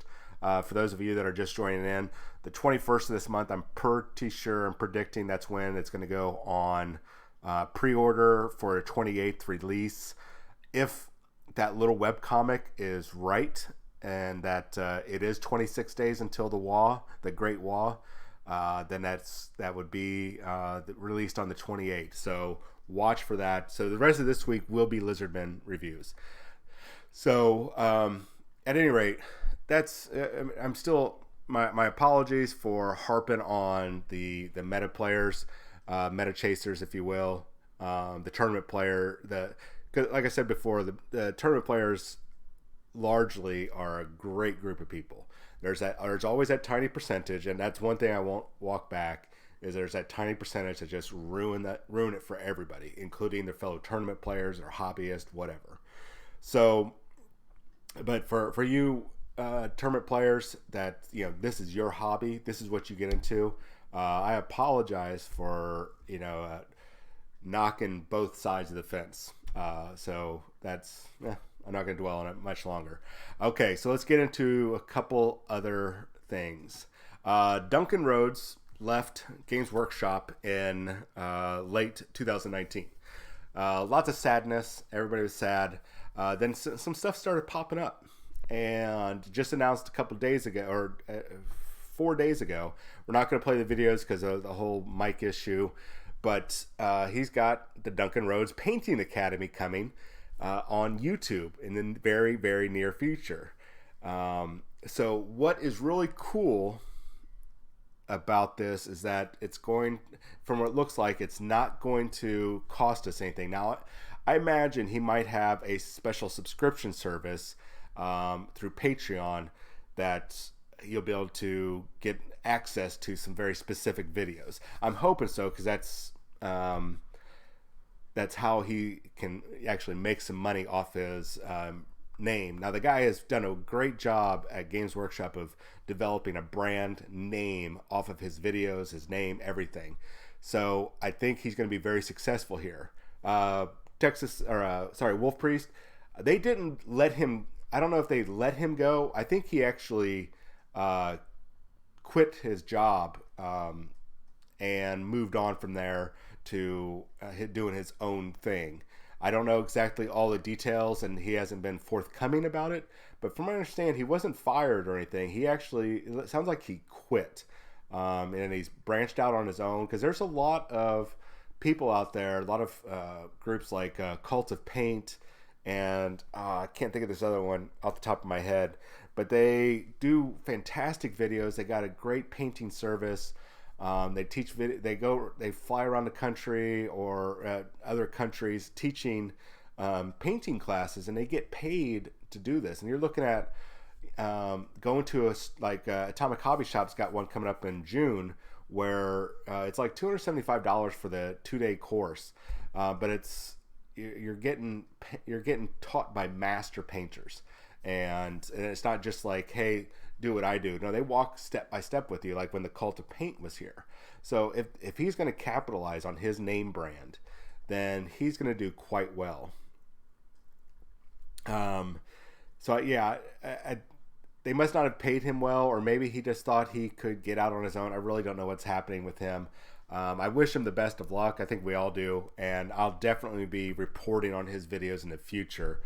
For those of you that are just joining in, the 21st of this month, I'm pretty sure, I'm predicting that's when it's going to go on pre-order for a 28th release. If that little webcomic is right, and that it is 26 days until the Great War, then that would be released on the 28th. So watch for that. So the rest of this week will be Lizardmen reviews. So at any rate, that's I'm still my apologies for harping on the meta players, meta chasers, if you will, the tournament player. Like I said before, the tournament players largely are a great group of people. There's always that tiny percentage, and that's one thing I won't walk back, is there's that tiny percentage that just ruin it for everybody, including their fellow tournament players or hobbyists, whatever. So, but for you tournament players, that this is your hobby, this is what you get into. I apologize for knocking both sides of the fence. So that's I'm not going to dwell on it much longer. Okay, so let's get into a couple other things. Duncan Rhodes left Games Workshop in late 2019. Lots of sadness. Everybody was sad. Then some stuff started popping up, and just announced a couple days ago, or 4 days ago, we're not going to play the videos because of the whole mic issue, but he's got the Duncan Rhodes Painting Academy coming on YouTube in the very, very near future. So what is really cool about this is that it's going, from what it looks like, it's not going to cost us anything. Now, I imagine he might have a special subscription service through Patreon that you'll be able to get access to some very specific videos. I'm hoping so, because that's how he can actually make some money off his name. Now, the guy has done a great job at Games Workshop of developing a brand name off of his videos, his name, everything. So I think he's going to be very successful here. Wolf Priest, they didn't let him, I don't know if they let him go. I think he actually quit his job and moved on from there to doing his own thing. I don't know exactly all the details, and he hasn't been forthcoming about it, but from what I understand, he wasn't fired or anything. He actually, it sounds like he quit, and he's branched out on his own, because there's a lot of people out there, a lot of groups like Cult of Paint, and I can't think of this other one off the top of my head, but they do fantastic videos. They got a great painting service. They teach they fly around the country or other countries teaching painting classes, and they get paid to do this. And you're looking at going to Atomic Hobby Shop's got one coming up in June, where it's like $275 for the 2-day course, but you're getting taught by master painters, and it's not just like, hey, do what I do. No, they walk step by step with you, like when the Cult of Paint was here. So if he's going to capitalize on his name brand, then he's going to do quite well. So yeah, they must not have paid him well, or maybe he just thought he could get out on his own. I really don't know what's happening with him. I wish him the best of luck. I think we all do, and I'll definitely be reporting on his videos in the future.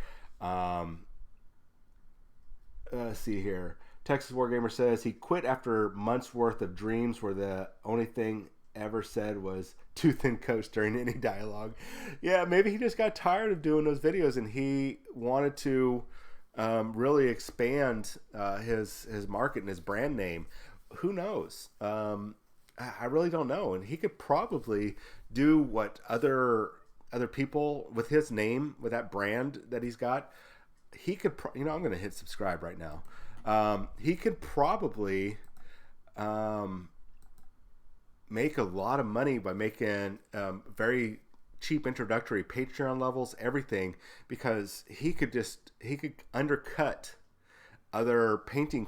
Let's see here. Texas Wargamer says he quit after months worth of dreams where the only thing ever said was "too thin coach" during any dialogue. Yeah, maybe he just got tired of doing those videos, and he wanted to really expand his market and his brand name. Who knows? I really don't know. And he could probably do what other people with his name, with that brand that he's got. He could, I'm going to hit subscribe right now. He could probably make a lot of money by making very cheap introductory Patreon levels, everything, because he could undercut other painting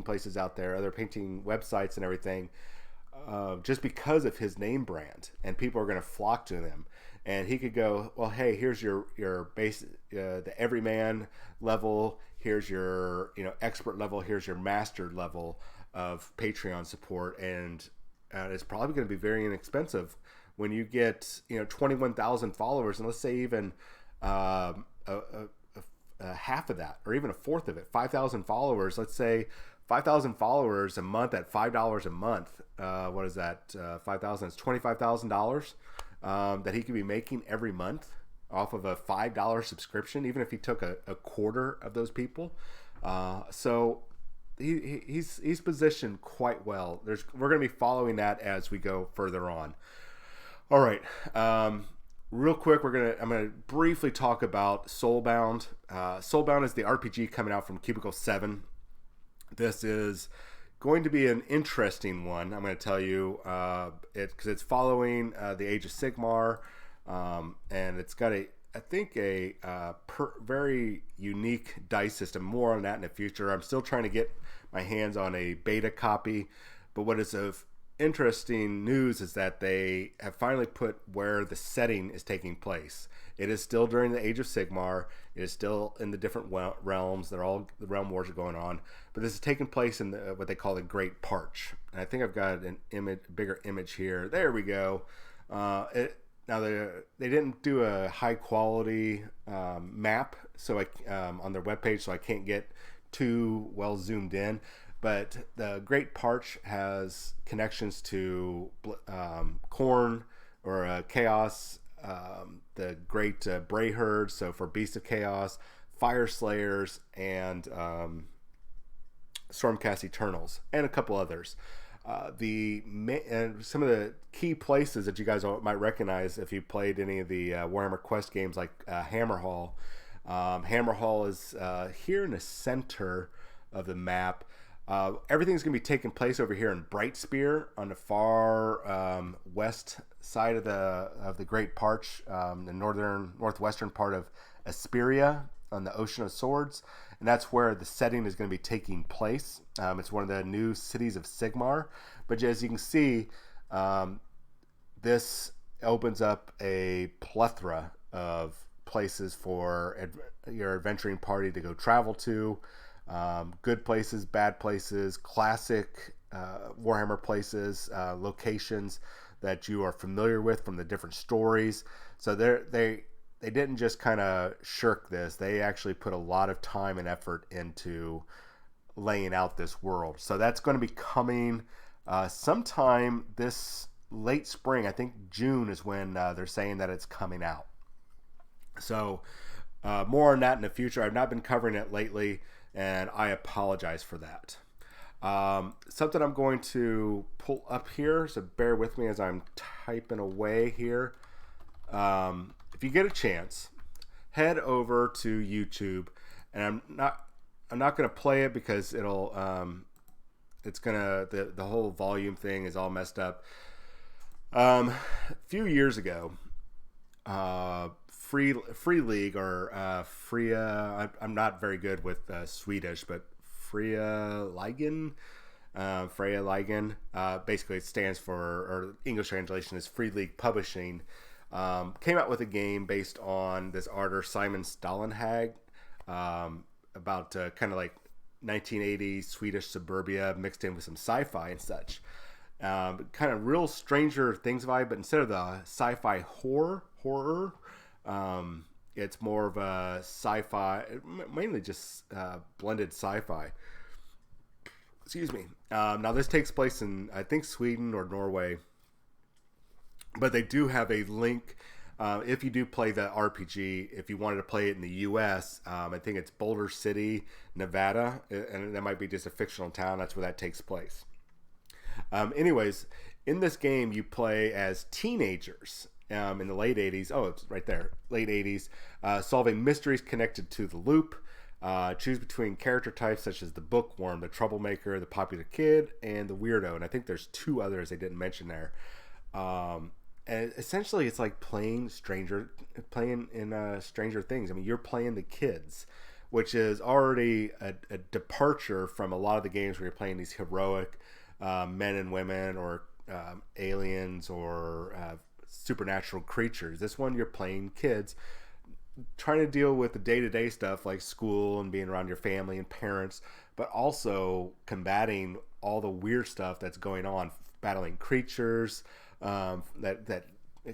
places out there, other painting websites and everything, just because of his name brand, and people are going to flock to them. And he could go, well, hey, here's your base, the everyman level. Here's your expert level. Here's your master level of Patreon support, and it's probably going to be very inexpensive when you get 21,000 followers, and let's say even half of that, or even a fourth of it, 5,000 followers. Let's say 5,000 followers a month at $5 a month. What is that? 5,000 is $25,000 that he could be making every month off of a $5 subscription, even if he took a quarter of those people. So he's positioned quite well. We're going to be following that as we go further on. All right. Real quick, I'm gonna briefly talk about Soulbound. Soulbound is the RPG coming out from Cubicle 7. This is going to be an interesting one. I'm going to tell you because it's following the Age of Sigmar, and it's got a very unique dice system. More on that in the future. I'm still trying to get my hands on a beta copy, but what is of interesting news is that they have finally put where the setting is taking place. It is still during the Age of Sigmar. It is still in the different realms. The realm wars are going on, but this is taking place in what they call the Great Parch. And I think I've got a bigger image here. There we go. Now they didn't do a high quality map, so on their webpage, so I can't get too well zoomed in. But the Great Parch has connections to Khorne or Chaos, the Great Bray Herd, so for Beasts of Chaos, Fire Slayers, and Stormcast Eternals, and a couple others. And some of the key places that you guys might recognize if you played any of the Warhammer Quest games like Hammerhall. Hammerhall is here in the center of the map. Everything's going to be taking place over here in Brightspear on the far west side of the Great Parch, the northwestern part of Asperia on the Ocean of Swords, and that's where the setting is going to be taking place. It's one of the new cities of Sigmar, but as you can see, this opens up a plethora of places for your adventuring party to go travel to. Good places, bad places, classic Warhammer places, locations that you are familiar with from the different stories. So they didn't just kind of shirk this. They actually put a lot of time and effort into laying out this world. So that's going to be coming sometime this late spring. I think June is when they're saying that it's coming out. So more on that in the future. I've not been covering it lately, and I apologize for that. Something I'm going to pull up here, so bear with me as I'm typing away here. If you get a chance, head over to YouTube, and I'm not going to play it because it'll it's gonna the whole volume thing is all messed up. A few years ago, Free League or Fria. I'm not very good with Swedish, but Freya Ligan. Basically, it stands for, or English translation is Free League Publishing. Came out with a game based on this artist Simon Stålenhag, about kind of like 1980s Swedish suburbia mixed in with some sci-fi and such. Kind of real Stranger Things vibe, but instead of the sci-fi horror, it's more of a sci-fi, mainly just blended sci-fi. Excuse me. Now this takes place in, I think, Sweden or Norway, but they do have a link. If you do play the RPG, if you wanted to play it in the U.S., I think it's Boulder City, Nevada, and that might be just a fictional town. That's where that takes place. Anyways, in this game, you play as teenagers in the late 80s. Oh, it's right there. Late 80s. Solving mysteries connected to the loop. Choose between character types such as the bookworm, the troublemaker, the popular kid, and the weirdo. And I think there's two others they didn't mention there. And essentially, it's like playing in Stranger Things. I mean, you're playing the kids, which is already a departure from a lot of the games where you're playing these heroic men and women or aliens or supernatural creatures. This one, you're playing kids, trying to deal with the day-to-day stuff like school and being around your family and parents, but also combating all the weird stuff that's going on, battling creatures that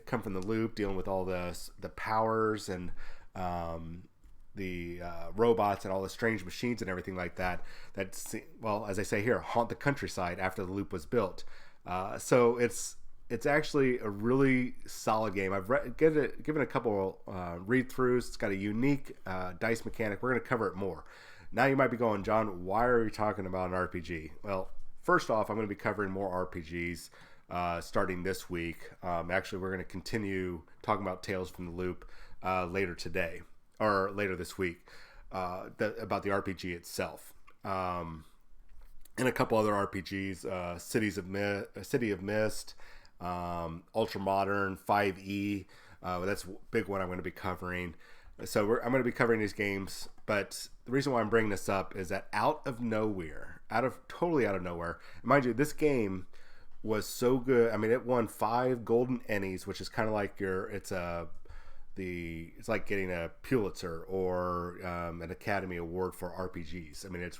come from the loop, dealing with all the powers and robots and all the strange machines and everything like that. Well, as I say here, haunt the countryside after the loop was built. So it's actually a really solid game. I've given a couple read-throughs. It's got a unique dice mechanic. We're going to cover it more. Now you might be going, John, why are you talking about an RPG? Well, first off, I'm going to be covering more RPGs starting this week. Actually, we're going to continue talking about Tales from the Loop later today, or later this week, about the RPG itself. And a couple other RPGs, City of Mist, Ultra Modern, 5E. That's a big one I'm going to be covering. So I'm going to be covering these games, but the reason why I'm bringing this up is that totally out of nowhere, mind you, this game was so good. I mean, it won 5 golden Ennies, which is kind of like it's like getting a Pulitzer or an Academy Award for RPGs. I mean,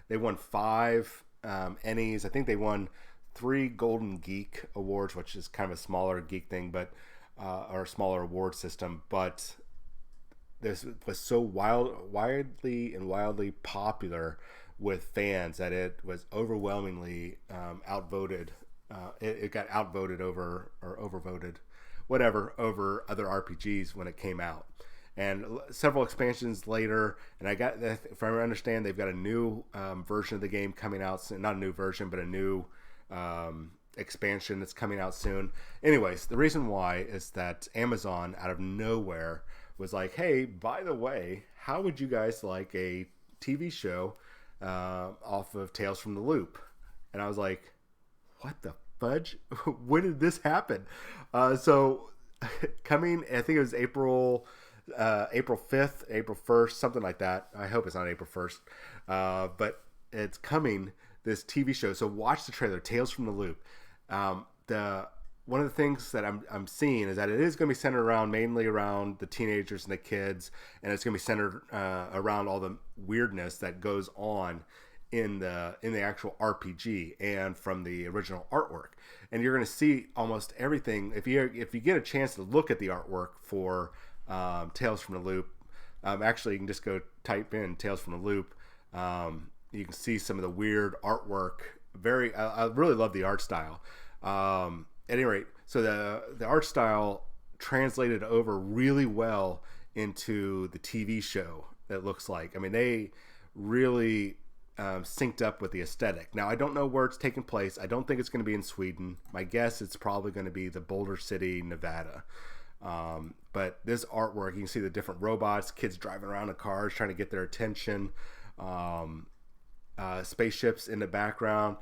they won 5 Ennies. I think they won 3 Golden Geek Awards, which is kind of a smaller geek thing, but or a smaller award system. But this was so wildly popular with fans that it was overwhelmingly outvoted. It got outvoted over other RPGs when it came out. And several expansions later, and if I understand, they've got a new version of the game coming out soon. Not a new version, but a new expansion that's coming out soon. Anyways, the reason why is that Amazon, out of nowhere, was like, hey, by the way, how would you guys like a TV show off of Tales from the Loop? And I was like, what the fudge? When did this happen? So coming, I think it was April 5th, April 1st, something like that. I hope it's not April 1st. But it's coming, this TV show. So watch the trailer, Tales from the Loop. One of the things that I'm seeing is that it is going to be centered mainly around the teenagers and the kids, and it's going to be centered around all the weirdness that goes on in the actual RPG and from the original artwork. And you're going to see almost everything. If you get a chance to look at the artwork for Tales from the Loop, actually you can just go type in Tales from the Loop. You can see some of the weird artwork. I really love the art style. At any rate, so the art style translated over really well into the TV show. It looks like. I mean, they really synced up with the aesthetic. Now, I don't know where it's taking place. I don't think it's going to be in Sweden. My guess, it's probably going to be the Boulder City, Nevada. But this artwork, you can see the different robots, kids driving around in cars trying to get their attention, spaceships in the background.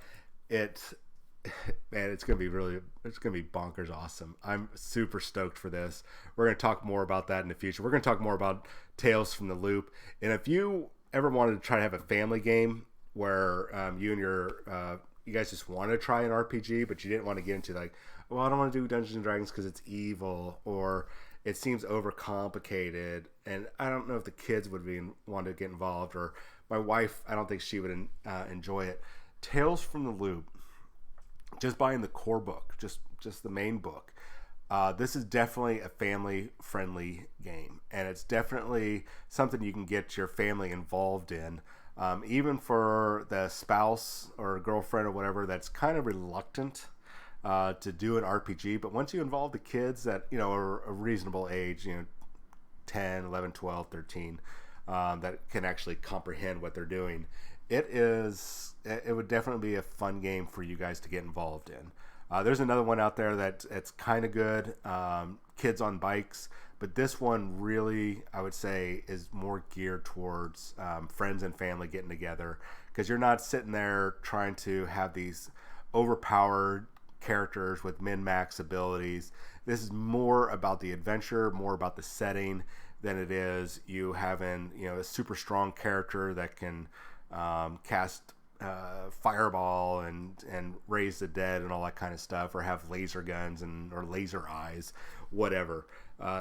Man, it's gonna be bonkers awesome. I'm super stoked for this. We're gonna talk more about that in the future. We're gonna talk more about Tales from the Loop. And if you ever wanted to try to have a family game where you and you guys just want to try an RPG, but you didn't want to get into like, well, I don't want to do Dungeons and Dragons because it's evil, or it seems overcomplicated, and I don't know if the kids would want to get involved, or my wife, I don't think she would enjoy it. Tales from the Loop. Just buying the core book, just the main book. This is definitely a family-friendly game, and it's definitely something you can get your family involved in, even for the spouse or girlfriend or whatever that's kind of reluctant to do an RPG. But once you involve the kids that are a reasonable age, 10, 11, 12, 13, that can actually comprehend what they're doing, it would definitely be a fun game for you guys to get involved in. There's another one out there it's kind of good, Kids on Bikes, but this one really, I would say, is more geared towards friends and family getting together, because you're not sitting there trying to have these overpowered characters with min-max abilities. This is more about the adventure, more about the setting than it is you having a super strong character that can cast fireball and raise the dead and all that kind of stuff, or have laser guns or laser eyes, whatever.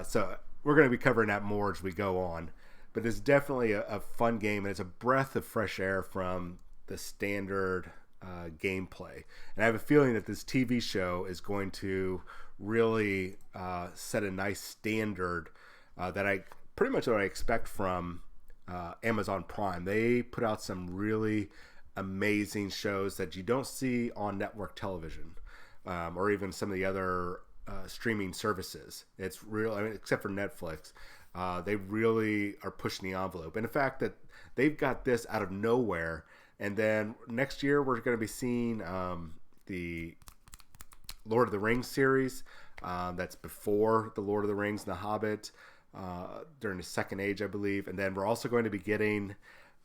So we're going to be covering that more as we go on. But it's definitely a fun game, and it's a breath of fresh air from the standard gameplay. And I have a feeling that this TV show is going to really set a nice standard that I pretty much what I expect from Amazon Prime. They put out some really amazing shows that you don't see on network television, or even some of the other streaming services. It's real, I mean, except for Netflix. They really are pushing the envelope. And the fact that they've got this out of nowhere, and then next year we're going to be seeing the Lord of the Rings series. That's before the Lord of the Rings and the Hobbit, during the Second Age, I believe. And then we're also going to be getting,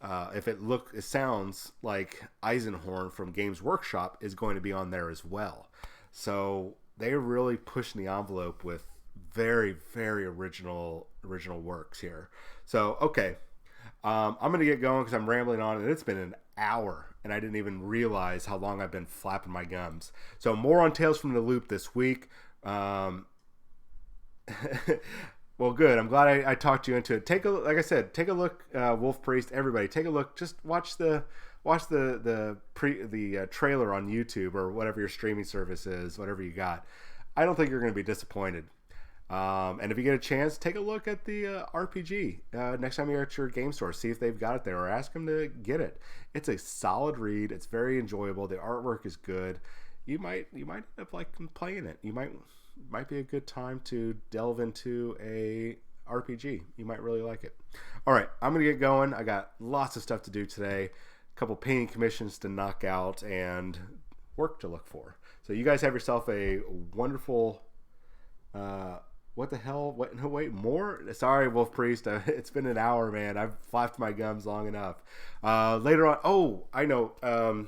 it sounds like Eisenhorn from Games Workshop is going to be on there as well. So they're really pushing the envelope with very, very original works here. So, okay. I'm going to get going because I'm rambling on, and it's been an hour, and I didn't even realize how long I've been flapping my gums. So more on Tales from the Loop this week. Well, good. I'm glad I talked you into it. Like I said, take a look, Wolf Priest, everybody, take a look. Just watch the trailer on YouTube or whatever your streaming service is, whatever you got. I don't think you're going to be disappointed. And if you get a chance, take a look at the RPG next time you're at your game store. See if they've got it there, or ask them to get it. It's a solid read. It's very enjoyable. The artwork is good. You might end up playing it. You might be a good time to delve into a RPG. You might really like it. All right, I'm gonna get going. I got lots of stuff to do today. A couple painting commissions to knock out and work to look for. So you guys have yourself a wonderful. What the hell? No, wait, more? Sorry, Wolf Priest. It's been an hour, man. I've flapped my gums long enough. Later on, I know.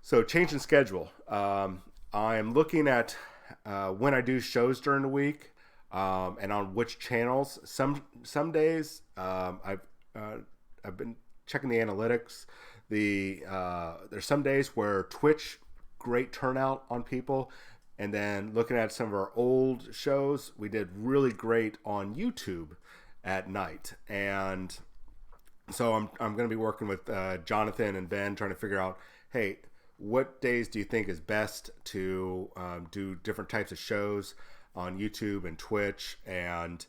So changing schedule. I'm looking at when I do shows during the week, and on which channels. Some days I've been checking the analytics. There's some days where Twitch, great turnout on people. And then looking at some of our old shows, we did really great on YouTube at night. And so I'm going to be working with Jonathan and Ben, trying to figure out, hey, what days do you think is best to do different types of shows on YouTube and Twitch, and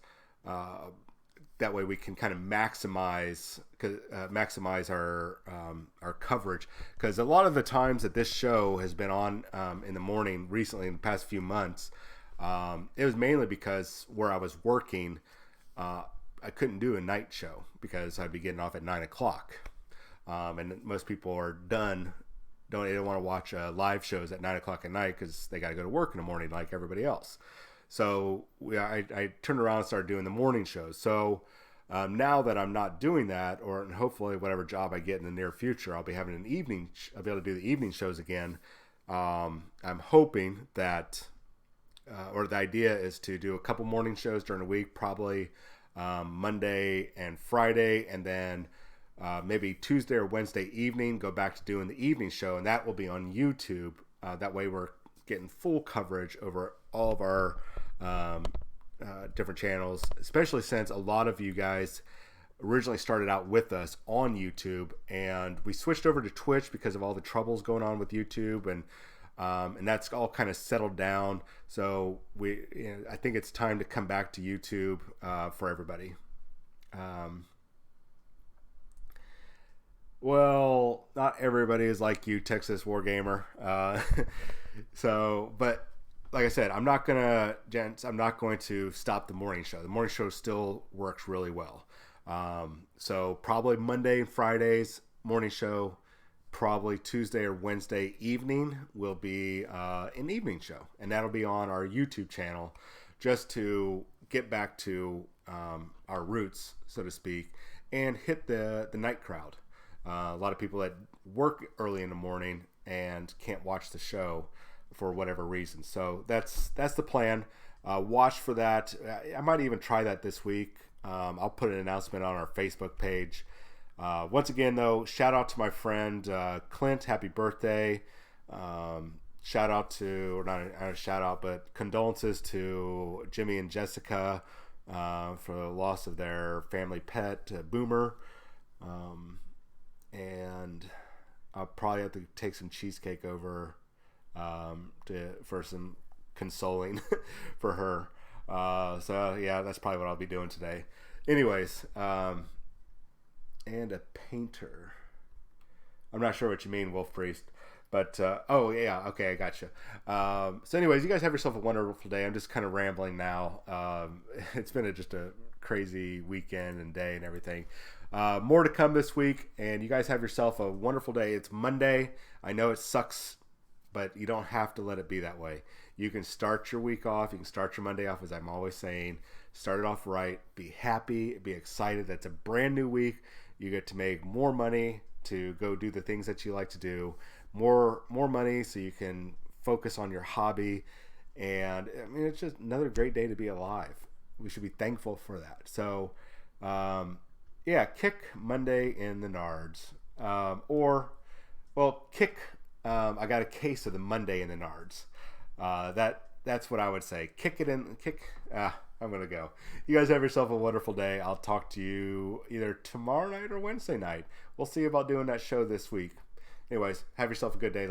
that way we can kind of maximize our coverage, because a lot of the times that this show has been on in the morning recently in the past few months, it was mainly because where I was working, I couldn't do a night show because I'd be getting off at 9 o'clock, and most people are done. They don't want to watch live shows at 9 o'clock at night because they got to go to work in the morning like everybody else. So I turned around and started doing the morning shows. So now that I'm not doing that, or hopefully whatever job I get in the near future, I'll be having an evening. I'll be able to do the evening shows again. I'm hoping that, or the idea is to do a couple morning shows during the week, probably Monday and Friday, and then maybe Tuesday or Wednesday evening go back to doing the evening show, and that will be on YouTube. That way we're getting full coverage over all of our different channels, especially since a lot of you guys originally started out with us on YouTube, and we switched over to Twitch because of all the troubles going on with YouTube, and that's all kind of settled down. So I think it's time to come back to YouTube for everybody. Well, not everybody is like you, Texas Wargamer. But like I said, I'm not going to stop the morning show. The morning show still works really well. So probably Monday and Fridays morning show, probably Tuesday or Wednesday evening will be an evening show, and that'll be on our YouTube channel, just to get back to our roots, so to speak, and hit the night crowd. A lot of people that work early in the morning and can't watch the show for whatever reason. So that's the plan. Watch for that. I might even try that this week. I'll put an announcement on our Facebook page. Once again, though, shout out to my friend Clint. Happy birthday. Shout out to, or not a shout out, but condolences to Jimmy and Jessica for the loss of their family pet, Boomer. And I'll probably have to take some cheesecake over for some consoling for her. So yeah, that's probably what I'll be doing today. Anyways, and a painter. I'm not sure what you mean, Wolf Priest. But, oh, yeah, okay, I gotcha. So anyways, you guys have yourself a wonderful day. I'm just kind of rambling now. It's been just a crazy weekend and day and everything. More to come this week, and you guys have yourself a wonderful day. It's Monday. I know it sucks, but you don't have to let it be that way. You can start your week off. You can start your Monday off, as I'm always saying. Start it off right. Be happy. Be excited. That's a brand new week. You get to make more money to go do the things that you like to do. More money so you can focus on your hobby. And I mean, it's just another great day to be alive. We should be thankful for that. So, yeah, kick Monday in the nards. Kick. I got a case of the Monday in the nards. That's what I would say. Kick it in. I'm going to go. You guys have yourself a wonderful day. I'll talk to you either tomorrow night or Wednesday night. We'll see about doing that show this week. Anyways, have yourself a good day.